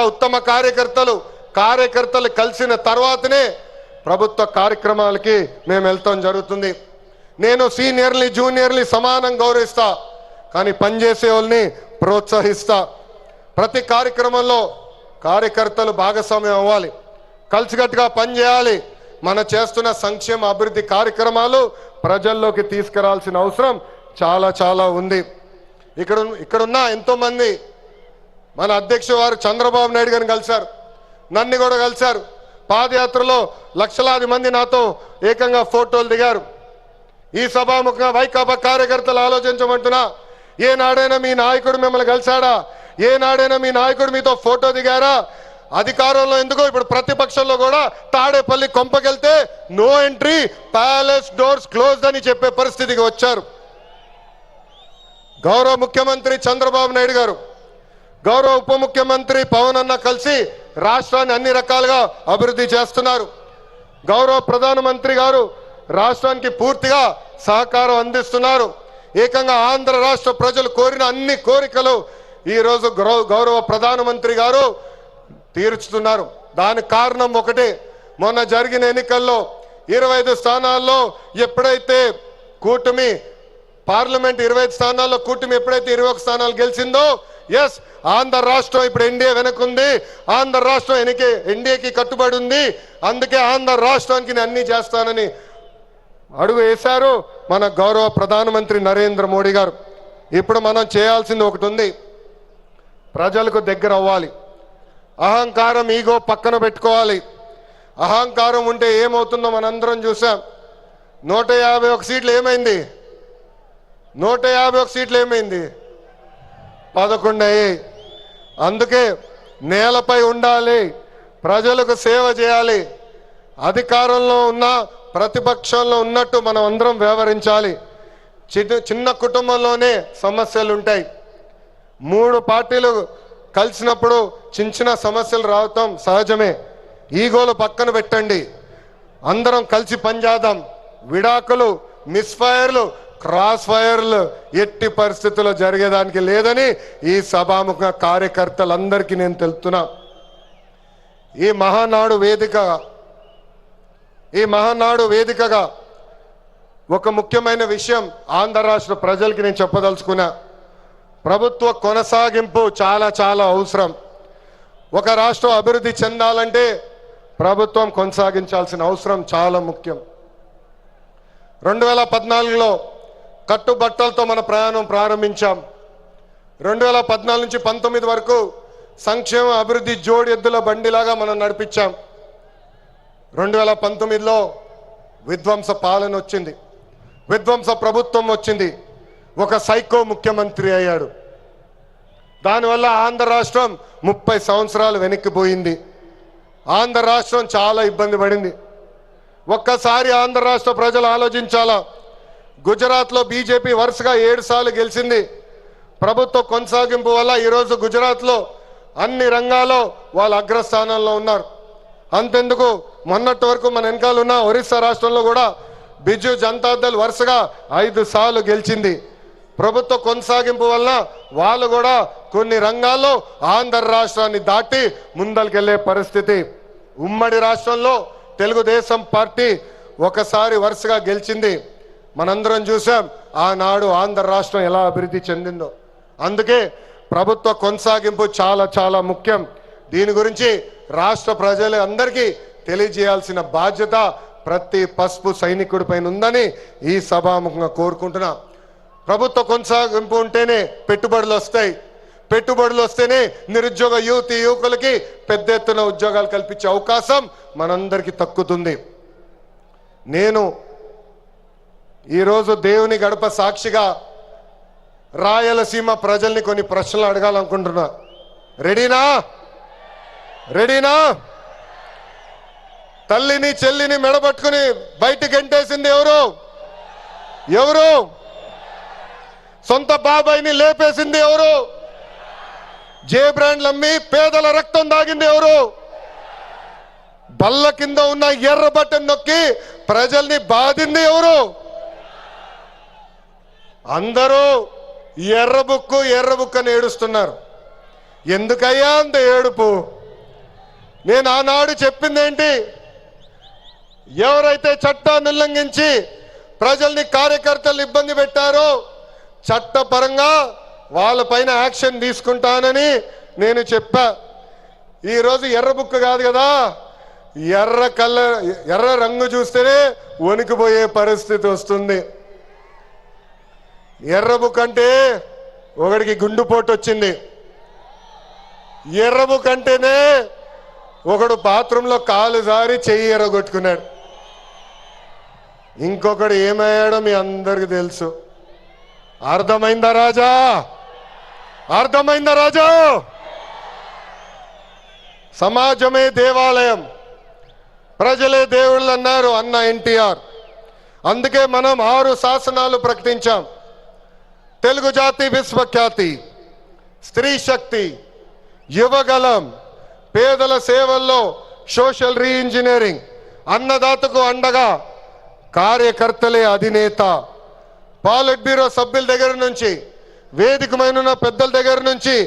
ఉత్తమ కార్యకర్తలు కలిసిన తర్వాతనే ప్రభుత్వ కార్యక్రమాలకి మేము వెళ్తాం జరుగుతుంది. నేను సీనియర్ని జూనియర్ని సమానం గౌరవిస్తా, కానీ పనిచేసే వాళ్ళని ప్రోత్సహిస్తా. ప్రతి కార్యక్రమంలో కార్యకర్తలు భాగస్వామ్యం అవ్వాలి, కలిసికట్టుగా పనిచేయాలి. మన చేస్తున్న సంక్షేమ అభివృద్ధి కార్యక్రమాలు ప్రజల్లోకి తీసుకురావాల్సిన అవసరం చాలా చాలా ఉంది. ఇక్కడున్న ఎంతోమంది మన అధ్యక్షుడు వారు చంద్రబాబు నాయుడు గారిని కలిశారు, నన్ను కూడా కలిశారు. పాదయాత్రలో లక్షలాది మంది నాతో ఏకంగా ఫోటోలు దిగారు. ఈ సభాముఖంగా వైకాపా కార్యకర్తలు ఆలోచించమంటున్నా, ఏనాడైనా మీ నాయకుడు మిమ్మల్ని కలిశాడా? ఏనాడైనా మీ నాయకుడు మీతో ఫోటో దిగారా? అధికారంలో ఎందుకో ఇప్పుడు ప్రతిపక్షంలో కూడా తాడేపల్లి కొంపకెళ్తే no entry, palace doors close అని చెప్పే పరిస్థితికి వచ్చారు. గౌరవ ముఖ్యమంత్రి చంద్రబాబు నాయుడు గారు, గౌరవ ఉప ముఖ్యమంత్రి పవన్ అన్న కలిసి రాష్ట్రాన్ని అన్ని రకాలుగా అభివృద్ధి చేస్తున్నారు. గౌరవ ప్రధానమంత్రి గారు రాష్ట్రానికి పూర్తిగా సహకారం అందిస్తున్నారు. ఏకంగా ఆంధ్ర రాష్ట్ర ప్రజలు కోరిన అన్ని కోరికలు ఈరోజు గౌరవ ప్రధానమంత్రి గారు తీర్చుతున్నారు. దానికి కారణం ఒకటే, మొన్న జరిగిన ఎన్నికల్లో 25 స్థానాల్లో ఎప్పుడైతే కూటమి పార్లమెంట్ 25 స్థానాల్లో కూటమి ఎప్పుడైతే 21 స్థానాలు గెలిచిందో, ఎస్ ఆంధ్ర రాష్ట్రం ఇప్పుడు ఎన్డీఏ వెనకుంది, ఆంధ్ర రాష్ట్రం ఎన్డీఏకి కట్టుబడి ఉంది. అందుకే ఆంధ్ర రాష్ట్రానికి నేను అన్ని చేస్తానని అడుగు వేశారు మన గౌరవ ప్రధానమంత్రి నరేంద్ర మోడీ గారు. ఇప్పుడు మనం చేయాల్సింది ఒకటి ఉంది, ప్రజలకు దగ్గర అవ్వాలి. అహంకారం ఈగో పక్కన పెట్టుకోవాలి. అహంకారం ఉంటే ఏమవుతుందో మనందరం చూసాం. 151 సీట్లు ఏమైంది? 151 సీట్లు ఏమైంది? 11 అయ్యాయి. అందుకే నేలపై ఉండాలి, ప్రజలకు సేవ చేయాలి. అధికారంలో ఉన్న ప్రతిపక్షంలో ఉన్నట్టు మనం అందరం వ్యవహరించాలి. చిన్న కుటుంబంలోనే సమస్యలు ఉంటాయి. 3 పార్టీలు కలిసినప్పుడు చిన్న సమస్యలు రావటం సహజమే. ఈగోలు పక్కన పెట్టండి, అందరం కలిసి పనిచేద్దాం. విడాకులు, మిస్ఫైర్లు, క్రాస్ ఫైర్లు ఎట్టి పరిస్థితుల్లో జరిగేదానికి లేదని ఈ సభాముఖ కార్యకర్తలందరికీ నేను తెలుపుతున్నా. ఈ మహానాడు వేదికగా ఒక ముఖ్యమైన విషయం ఆంధ్ర రాష్ట్ర ప్రజలకి నేను చెప్పదలుచుకున్నా. ప్రభుత్వ కొనసాగింపు చాలా చాలా అవసరం. ఒక రాష్ట్రం అభివృద్ధి చెందాలంటే ప్రభుత్వం కొనసాగించాల్సిన అవసరం చాలా ముఖ్యం. 2014లో కట్టుబట్టలతో మన ప్రయాణం ప్రారంభించాం. 2014 నుంచి 19 వరకు సంక్షేమ అభివృద్ధి జోడి ఎద్దుల బండిలాగా మనం నడిపించాం. 2019లో విధ్వంస పాలన వచ్చింది, విధ్వంస ప్రభుత్వం వచ్చింది, ఒక సైకో ముఖ్యమంత్రి అయ్యాడు. దానివల్ల ఆంధ్ర రాష్ట్రం 30 సంవత్సరాలు వెనక్కిపోయింది. ఆంధ్ర రాష్ట్రం చాలా ఇబ్బంది పడింది. ఒక్కసారి ఆంధ్ర రాష్ట్ర ప్రజలు ఆలోచించాలా. గుజరాత్లో బీజేపీ వరుసగా 7 సార్లు గెలిచింది. ప్రభుత్వ కొనసాగింపు వల్ల ఈరోజు గుజరాత్లో అన్ని రంగాల్లో వాళ్ళు అగ్రస్థానంలో ఉన్నారు. అంతెందుకు, మొన్నటి వరకు మన వెనకాల ఉన్న ఒరిస్సా రాష్ట్రంలో కూడా బిజు జనతాదళ్ వరుసగా 5 సార్లు గెలిచింది. ప్రభుత్వ కొనసాగింపు వలన వాళ్ళు కూడా కొన్ని రంగాల్లో ఆంధ్ర రాష్ట్రాన్ని దాటి ముందరికెళ్లే పరిస్థితి. ఉమ్మడి రాష్ట్రంలో తెలుగుదేశం పార్టీ ఒకసారి వరుసగా గెలిచింది. మనందరం చూసాం ఆనాడు ఆంధ్ర రాష్ట్రం ఎలా అభివృద్ధి చెందిందో. అందుకే ప్రభుత్వ కొనసాగింపు చాలా చాలా ముఖ్యం. దీని గురించి రాష్ట్ర ప్రజలందరికీ తెలియజేయాల్సిన బాధ్యత ప్రతి పసుపు సైనికుడి పైన ఉందని ఈ సభాముఖంగా కోరుకుంటున్నా. ప్రభుత్వ కొనసాగింపు ఉంటేనే పెట్టుబడులు వస్తాయి, పెట్టుబడులు వస్తేనే నిరుద్యోగ యువకులకి పెద్ద ఎత్తున ఉద్యోగాలు కల్పించే అవకాశం మనందరికీ దక్కుతుంది. నేను ఈరోజు దేవుని గడప సాక్షిగా రాయలసీమ ప్రజల్ని కొన్ని ప్రశ్నలు అడగాలనుకుంటున్నా. రెడీనా? తల్లిని చెల్లిని మెడబట్టుకుని బయటికి గెంటేసింది ఎవరు? సొంత బాబాయిని లేపేసింది ఎవరు? జే బ్రాండ్లు అమ్మి పేదల రక్తం దాగింది ఎవరు? బల్ల కింద ఉన్న ఎర్ర బటన్ నొక్కి ప్రజల్ని బాధింది ఎవరు? అందరూ ఎర్ర బుక్కు అని ఏడుస్తున్నారు. ఎందుకయ్యా అంత ఏడుపు? నేను ఆనాడు చెప్పింది ఏంటి? ఎవరైతే చట్టాన్ని ఉల్లంఘించి ప్రజల్ని కార్యకర్తలు ఇబ్బంది పెట్టారో చట్టపరంగా వాళ్ళపైన యాక్షన్ తీసుకుంటానని నేను చెప్పా. ఈరోజు ఎర్ర బుక్ కాదు కదా, ఎర్ర రంగు చూస్తేనే వణికిపోయే పరిస్థితి వస్తుంది. ఎర్ర బుక్ అంటే ఒకడికి గుండుపోటు వచ్చింది. ఎర్ర బుక్ అంటేనే ఒకడు బాత్రూంలో కాలు జారి చెయ్యి ఎర్రగొట్టుకున్నాడు. ఇంకొకడు ఏమయ్యాడో మీ అందరికి తెలుసు. అర్థమైందా రాజా? అర్థమైందా రాజా? సమాజమే దేవాలయం, ప్రజలే దేవుళ్ళు అన్నారు అన్న ఎన్టీఆర్. అందుకే మనం 6 శాసనాలు ప్రకటించాం. తెలుగు జాతి విశ్వఖ్యాతి, స్త్రీ శక్తి, యువగలం, పేదల సేవల్లో సోషల్ రీఇంజనీరింగ్, అన్నదాతకు అండగా కార్యకర్తలే అధినేత. పాలిట్ బ్యూరో సభ్యుల దగ్గర నుంచి, వేదికమైన పెద్దల దగ్గర నుంచి,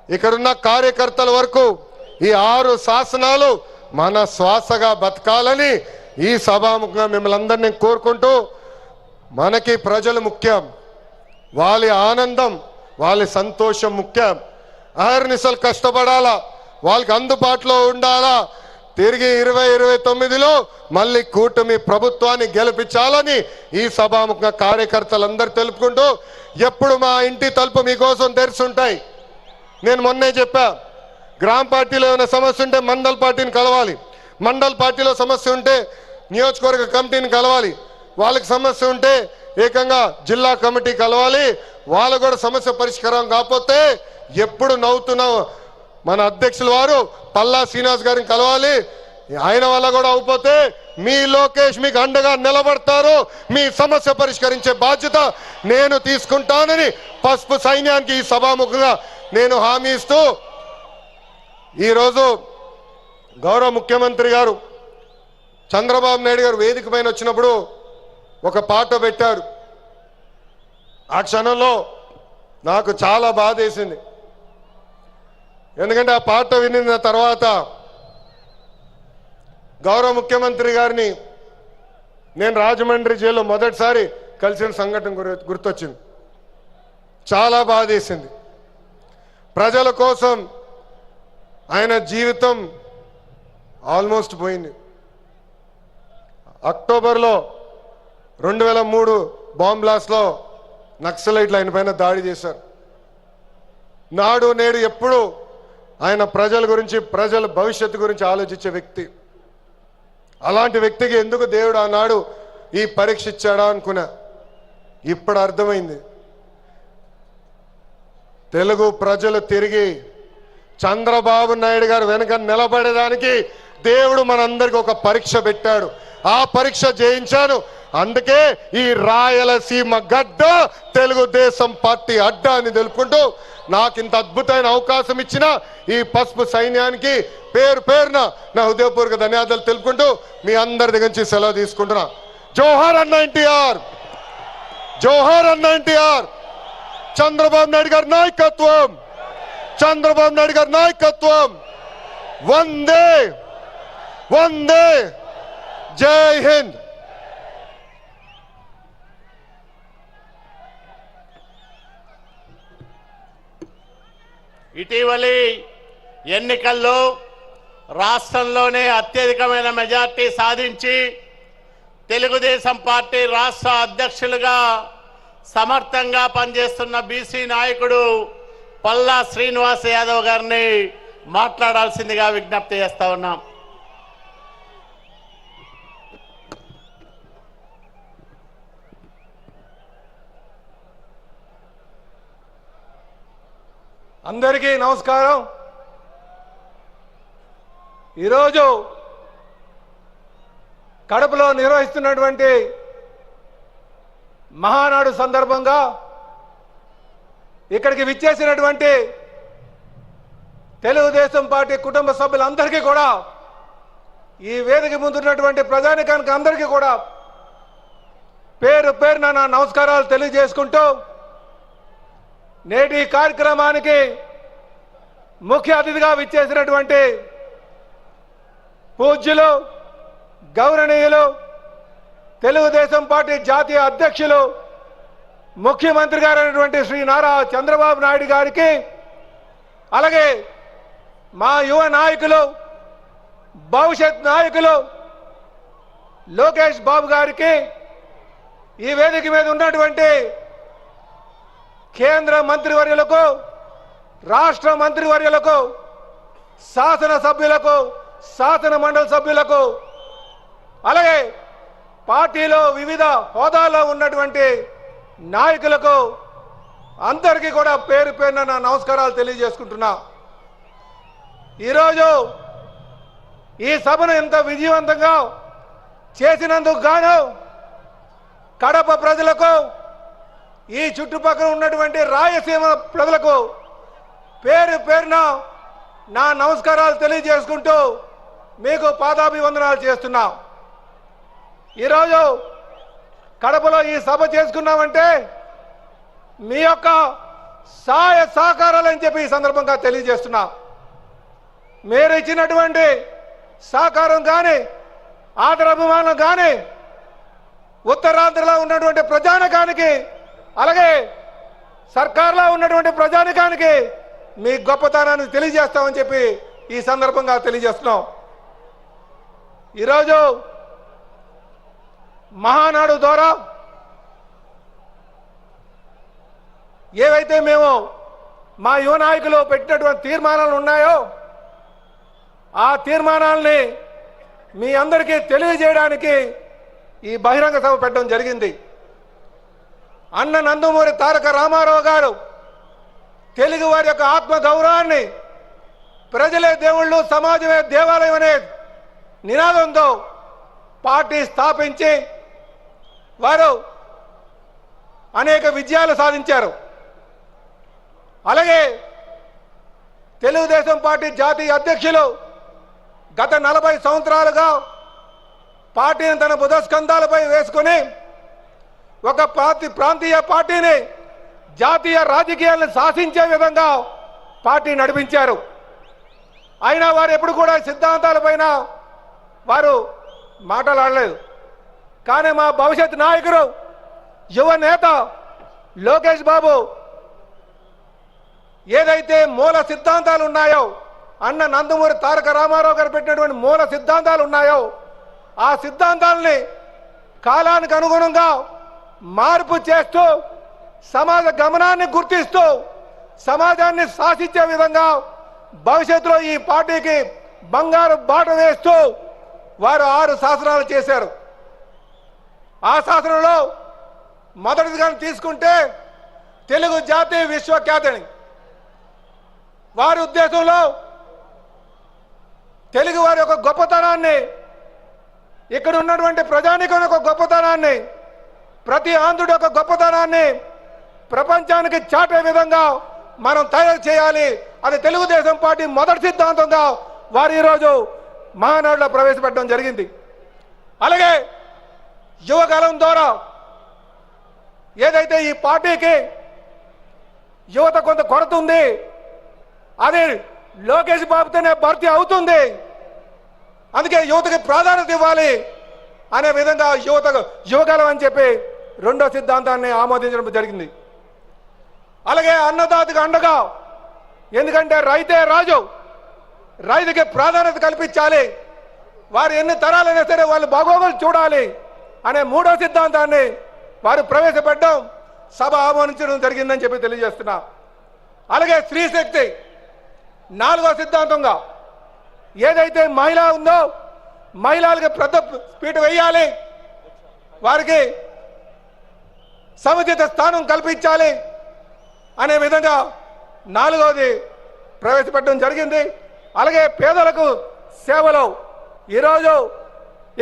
ఇక్కడున్న కార్యకర్తల వరకు ఈ 6 శాసనాలు మన శ్వాసగా బతకాలని ఈ సభాముఖంగా మిమ్మల్ని అందరినీ కోరుకుంటూ, మనకి ప్రజలు ముఖ్యం, వాళ్ళ ఆనందం, వాళ్ళ సంతోషం ముఖ్యం. అహర్నిశలు కష్టపడాలా, వాళ్ళకి అందుబాటులో ఉండాలా. తిరిగి 2029లో మళ్ళీ కూటమి ప్రభుత్వాన్ని గెలిపించాలని ఈ సభాముఖంగా కార్యకర్తలందరూ తెలుపుకుంటూ, ఎప్పుడు మా ఇంటి తలుపు మీకోసం తెరుచుంటాయి. నేను మొన్నే చెప్పా, గ్రామ పార్టీలో ఏమైనా సమస్య ఉంటే మండల్ పార్టీని కలవాలి, మండల్ పార్టీలో సమస్య ఉంటే నియోజకవర్గ కమిటీని కలవాలి, వాళ్ళకి సమస్య ఉంటే ఏకంగా జిల్లా కమిటీ కలవాలి. వాళ్ళు కూడా సమస్య పరిష్కారం కాకపోతే ఎప్పుడు నవ్వుతున్నావు మన అధ్యక్షుల వారు పల్లా శ్రీనివాస్ గారిని కలవాలి. ఆయన వల్ల కూడా అయిపోతే మీ లోకేష్ మీకు అండగా నిలబడతారు. మీ సమస్య పరిష్కరించే బాధ్యత నేను తీసుకుంటానని పసుపు సైన్యానికి ఈ సభాముఖంగా నేను హామీ ఇస్తూ, ఈరోజు గౌరవ ముఖ్యమంత్రి గారు చంద్రబాబు నాయుడు గారు వేదిక పైన వచ్చినప్పుడు ఒక పాట పెట్టారు. ఆ క్షణంలో నాకు చాలా బాధేసింది. ఎందుకంటే ఆ పాట వినిన తర్వాత గౌరవ ముఖ్యమంత్రి గారిని నేను రాజమండ్రి జైల్లో మొదటిసారి కలిసిన సంఘటన గుర్తొచ్చింది. చాలా బాధేసింది. ప్రజల కోసం ఆయన జీవితం ఆల్మోస్ట్ పోయింది. అక్టోబర్లో 2003 బాంబ్ బ్లాస్ట్లో నక్సలైట్లు ఆయన పైన దాడి చేశారు. నాడు నేడు ఎప్పుడు ఆయన ప్రజల గురించి, ప్రజల భవిష్యత్తు గురించి ఆలోచించే వ్యక్తి. అలాంటి వ్యక్తికి ఎందుకు దేవుడు ఆనాడు ఈ పరీక్ష ఇచ్చాడా అనుకున్నా. ఇప్పుడు అర్థమైంది. తెలుగు ప్రజలు తిరిగి చంద్రబాబు నాయుడు గారు వెనక నిలబడేదానికి దేవుడు మనందరికి ఒక పరీక్ష పెట్టాడు. ఆ పరీక్ష జయించాను. అందుకే ఈ రాయలసీమ గడ్డ తెలుగుదేశం పార్టీ అడ్డ అని తెలుపుకుంటూ, నాకు ఇంత అద్భుతమైన అవకాశం ఇచ్చిన ఈ పసుపు సైన్యానికి పేరు పేరున నా హృదయపూర్వక ధన్యవాదాలు తెలుపుకుంటూ మీ అందరి దగ్గర నుంచి సెలవు తీసుకుంటున్నా. జోహార్ అన్న ఎన్టీఆర్, జోహార్ అన్న ఎన్టీఆర్. చంద్రబాబు నాయుడు గారి నాయకత్వం, చంద్రబాబు నాయుడు గారి నాయకత్వం. వందే వందే, జై హింద్. ఇటీవలి ఎన్నికల్లో రాష్ట్రంలోనే అత్యధికమైన మెజార్టీ సాధించి తెలుగుదేశం పార్టీ రాష్ట్ర అధ్యక్షులుగా సమర్థంగా పనిచేస్తున్న బీసీ నాయకుడు పల్లా శ్రీనివాస్ యాదవ్ గారిని మాట్లాడాల్సిందిగా విజ్ఞప్తి చేస్తా ఉన్నాం. అందరికీ నమస్కారం. ఈరోజు కడపలో నిర్వహిస్తున్నటువంటి మహానాడు సందర్భంగా ఇక్కడికి విచ్చేసినటువంటి తెలుగుదేశం పార్టీ కుటుంబ సభ్యులందరికీ కూడా, ఈ వేదిక ముందున్నటువంటి ప్రజానికానికి అందరికీ కూడా పేరు పేరున నా నమస్కారాలు తెలియజేసుకుంటూ, నేటి కార్యక్రమానికి ముఖ్య అతిథిగా విచ్చేసినటువంటి పూజ్యులు గౌరవనీయులు తెలుగుదేశం పార్టీ జాతీయ అధ్యక్షులు ముఖ్యమంత్రి గారైనటువంటి శ్రీ నారా చంద్రబాబు నాయుడు గారికి, అలాగే మా యువ నాయకులు భవిష్యత్ నాయకులు లోకేష్ బాబు గారికి, ఈ వేదిక మీద ఉన్నటువంటి కేంద్ర మంత్రివర్యులకు, రాష్ట్ర మంత్రివర్యులకు, శాసన సభ్యులకు, శాసన మండలి సభ్యులకు, అలాగే పార్టీలో వివిధ హోదాల్లో ఉన్నటువంటి నాయకులకు అందరికీ కూడా పేరు పేరున నా నమస్కారాలు తెలియజేసుకుంటున్నా. ఈరోజు ఈ సభను ఇంత విజయవంతంగా చేసినందుకు గాను కడప ప్రజలకు, ఈ చుట్టుపక్కల ఉన్నటువంటి రాయలసీమ ప్రజలకు పేరు పేరున నా నమస్కారాలు తెలియజేసుకుంటూ మీకు పాదాభివందనాలు చేస్తున్నా. ఈరోజు కడపలో ఈ సభ చేసుకున్నామంటే మీ యొక్క సహాయ సహకారాలని చెప్పి ఈ సందర్భంగా తెలియజేస్తున్నా. మీరు ఇచ్చినటువంటి సహకారం కానీ, ఆదరాభిమానం కానీ ఉత్తరాంధ్రలో ఉన్నటువంటి ప్రజానికానికి, అలాగే సర్కార్లో ఉన్నటువంటి ప్రజానికానికి మీ గొప్పతనాన్ని తెలియజేస్తామని చెప్పి ఈ సందర్భంగా తెలియజేస్తున్నాం. ఈరోజు మహానాడు ద్వారా ఏవైతే మేము మా యువ నాయకులు పెట్టినటువంటి తీర్మానాలు ఉన్నాయో ఆ తీర్మానాలని మీ అందరికీ తెలియజేయడానికి ఈ బహిరంగ సభ పెట్టడం జరిగింది. అన్న నందమూరి తారక రామారావు గారు తెలుగు వారి యొక్క ఆత్మ గౌరవాన్ని, ప్రజలే దేవుళ్ళు సమాజమే దేవాలయం అనే నినాదంతో పార్టీ స్థాపించి వారు అనేక విజయాలు సాధించారు. అలాగే తెలుగుదేశం పార్టీ జాతీయ అధ్యక్షులు గత 40 సంవత్సరాలుగా పార్టీని తన బుధస్కంధాలపై వేసుకుని ఒక ప్రాంతీయ పార్టీని జాతీయ రాజకీయాలను శాసించే విధంగా పార్టీ నడిపించారు. అయినా వారు ఎప్పుడు కూడా సిద్ధాంతాలపైన వారు మాట్లాడలేదు. కానీ మా భవిష్యత్ నాయకుడు యువ నేత లోకేష్ బాబు ఏదైతే మూల సిద్ధాంతాలు ఉన్నాయో, అన్న నందమూరి తారక రామారావు గారు పెట్టినటువంటి మూల సిద్ధాంతాలు ఉన్నాయో ఆ సిద్ధాంతాలని కాలానికి అనుగుణంగా మార్పు చేస్తూ సమాజ గమనాన్ని గుర్తిస్తూ సమాజాన్ని శాసించే విధంగా భవిష్యత్తులో ఈ పార్టీకి బంగారు బాట వేస్తూ వారు 6 శాసనాలు చేశారు. ఆ శాసనంలో మొదటిదిగా తీసుకుంటే తెలుగు జాతి విశ్వఖ్యాతిని, వారి ఉద్దేశంలో తెలుగు వారి యొక్క గొప్పతనాన్ని, ఇక్కడ ఉన్నటువంటి ప్రజానికం యొక్క గొప్పతనాన్ని, ప్రతి ఆంధ్రుడి యొక్క గొప్పతనాన్ని ప్రపంచానికి చాటే విధంగా మనం తయారు చేయాలి. అది తెలుగుదేశం పార్టీ మొదటి సిద్ధాంతంగా వారు ఈరోజు మహానాడులో ప్రవేశపెట్టడం జరిగింది. అలాగే యువకాలం ద్వారా ఏదైతే ఈ పార్టీకి యువత కొంత కొరత ఉంది, అది లోకేష్ బాబుతోనే భర్తీ అవుతుంది. అందుకే యువతకి ప్రాధాన్యత ఇవ్వాలి అనే విధంగా యువకాలం అని చెప్పి రెండో సిద్ధాంతాన్ని ఆమోదించడం జరిగింది. అలాగే అన్నదాతకు అండగా, ఎందుకంటే రైతే రాజు, రైతుకి ప్రాధాన్యత కల్పించాలి, వారు ఎన్ని తరాలైనా సరే వాళ్ళు బాగోగులు చూడాలి అనే మూడో సిద్ధాంతాన్ని వారు ప్రవేశపెట్టడం సభ ఆమోదించడం జరిగిందని చెప్పి తెలియజేస్తున్నా. అలాగే స్త్రీ శక్తి నాలుగో సిద్ధాంతంగా ఏదైతే మహిళ ఉందో మహిళలకు పెద్ద పీట వేయాలి, వారికి సముచిత స్థానం కల్పించాలి అనే విధంగా నాలుగవది ప్రవేశపెట్టడం జరిగింది. అలాగే పేదలకు సేవలు, ఈరోజు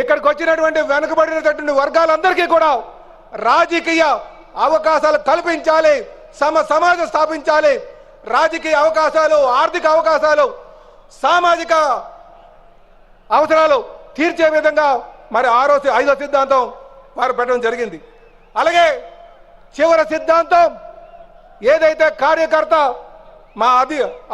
ఇక్కడికి వచ్చినటువంటి వెనుకబడినటువంటి వర్గాలందరికీ కూడా రాజకీయ అవకాశాలు కల్పించాలి, సమాజం స్థాపించాలి. రాజకీయ అవకాశాలు, ఆర్థిక అవకాశాలు, సామాజిక అవసరాలు తీర్చే విధంగా మరి ఐదో సిద్ధాంతం వారు పెట్టడం జరిగింది. అలాగే చివరి సిద్ధాంతం ఏదైతే కార్యకర్త మా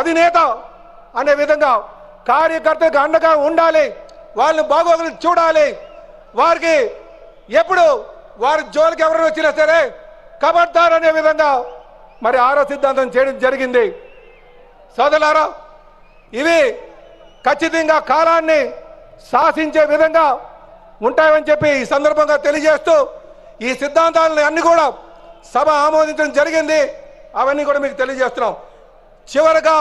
అధినేత అనే విధంగా కార్యకర్తకు అండగా ఉండాలి, వాళ్ళని బాగోగులు చూడాలి, వారికి ఎప్పుడు వారి జోలికి ఎవరైనా వచ్చినా సరే కబడ్దార్ అనే విధంగా మరి 6వ సిద్ధాంతం చేయడం జరిగింది. సోదరులారా, ఇవి ఖచ్చితంగా కాలాన్ని శాసించే విధంగా ఉంటాయని చెప్పి ఈ సందర్భంగా తెలియజేస్తూ ఈ సిద్ధాంతాలని అన్ని కూడా సభ ఆమోదించడం జరిగింది. అవన్నీ కూడా మీకు తెలియజేస్తున్నాం. చివరగా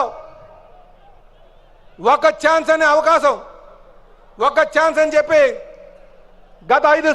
ఒక ఛాన్స్ అనే అవకాశం, ఒక ఛాన్స్ అని చెప్పి గత 5